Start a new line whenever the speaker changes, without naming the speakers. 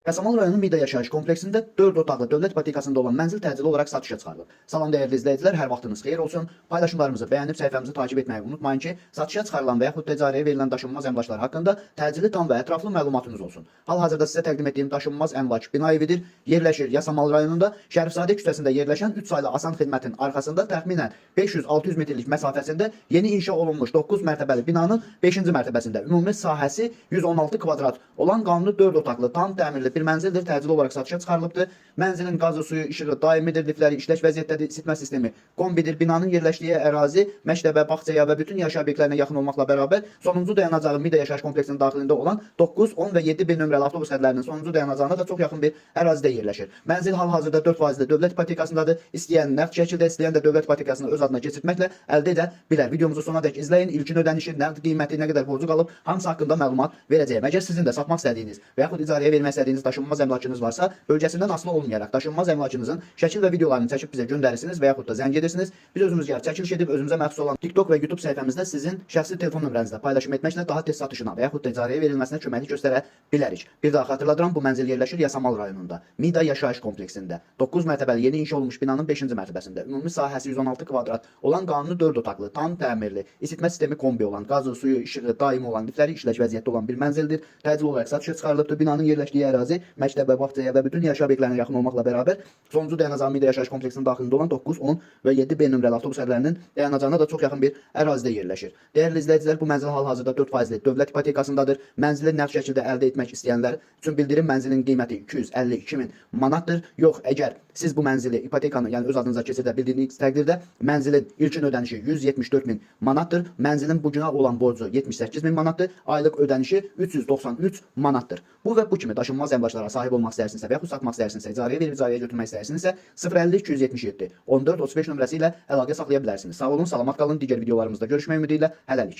Yasamal rayonunun Mida yaşayış kompleksində 4 otaqlı dövlət ipotekasında olan mənzil təcili olaraq satışa çıxarılıb. Salam dəyərli izləyicilər, hər vaxtınız xeyir olsun. Paylaşımlarımızı bəyənib səhifəmizi takib etməyi unutmayın ki, satışa çıxarılan və yaxud icarəyə verilən daşınmaz əmlaklar haqqında təcili, tam və ətraflı məlumatınız olsun. Hal-hazırda sizə təqdim etdiyim daşınmaz əmlak bina evidir. Yerləşir Yasamal rayonunda Şərifzadə küçəsində yerləşən 3 saylı Asan xidmətin arxasında təxminən 500-600 metrlik məsafəsində yeni inşa olunmuş 9 mərtəbəli binanın 5-ci mərtəbəsində ümumi sahəsi 116 kvadrat olan qanuni 4 otaqlı tam təmirli bir mənzildir, təcili olaraq satışa çıxarılıbdır. Mənzilin qazı, suyu, işığı daimidir, lifləri işləş vəziyyətdədir, isitmə sistemi kombidir. Binanın yerləşdiyi ərazi məktəbə, bağçaya və bütün yaşayış obyektlərinə yaxın olmaqla bərabər sonuncu dayanacağı Mida yaşayış kompleksinin daxilində olan 9, 10 və 7 B nömrəli avtobus xətlərinin sonuncu dayanacağına da çox yaxın bir ərazidə yerləşir. Mənzil hal-hazırda 4% dövlət ipotekasındadır. İstəyən nəqd şəkildə, istəyən də dövlət ipotekasını öz adına keçirtməklə əldə edə bilər. Videomuzu sonadək izləyin. İlkin ödənişi, nəqd qiyməti, nə qədər borcu qalıb, hamısı haqqında məlumat verəcəyəm. Əgər sizin də satmaq istədiyiniz və yaxud icarəyə vermək istədiyiniz daşınmaz əmlakınız varsa, bölgəsindən asılı olmayaraq daşınmaz əmlakınızın şəkil və videolarını çəkib bizə göndərirsiniz və yaxud da zəng edirsiniz. Biz özümüz gəlib çəkiliş edib özümüzə məxsus olan TikTok və YouTube səhifəmizdə sizin şəxsi telefon nömrənizlə paylaşım etməklə daha tez satışına və yaxud da icarəyə verilməsinə köməklik göstərə bilərik. Bir daha xatırladıram, bu mənzil yerləşir Yasamal rayonunda, Mida yaşayış kompleksində, 9 mərtəbəli yeni inşa olmuş binanın 5-ci mərtəbəsində, ümumi sahəsi 116 kvadrat olan qanuni 4 otaqlı, tam təmirli, isitmə sistemi kombi olan, qazı, suyu, işığı daimi olan, lifləri işləş vəziyyətdə olan bir mənzildir. Təcili olaraq satışa çıxarılıbdır. Binanın yerləşdiyi ərazi məktəbə, bağçaya və bütün yaşayış obyektlərinə yaxın olmaqla bərabər sonuncu dayanacağı Mida yaşayış kompleksinin daxilində olan 9, 10 və 7 B nömrəli avtobus xətlərinin dayanacağına da çox yaxın bir ərazidə yerləşir. Dəyərli izləyicilər, bu mənzil hal-hazırda 4% dövlət ipotekasındadır. Mənzili nəqd şəkildə əldə etmək istəyənlər üçün bildirim, mənzilin qiyməti 252 min manatdır. Yox, əgər siz bu mənzili ipotekanı, yəni öz adınıza keçirdə bildiyiniz təqdirdə mənzilin ilkin ödənişi 174 min manatdır. Mənzilin bu günə olan borcu 78 min manatdır. Aylıq ödənişi 393 manatdır. Bu və bu kimi daşınmaz əmlaklara sahib olmaq istəyirsinizsə və yaxud satmaq istəyirsinizsə, icarəyə verib icarəyə götürmək istəyirsinizsə 050 277 14 35 nömrəsi ilə əlaqə saxlaya bilərsiniz. Sağ olun, salamat qalın. Digər videolarımızda görüşmək ümidi ilə hələlik.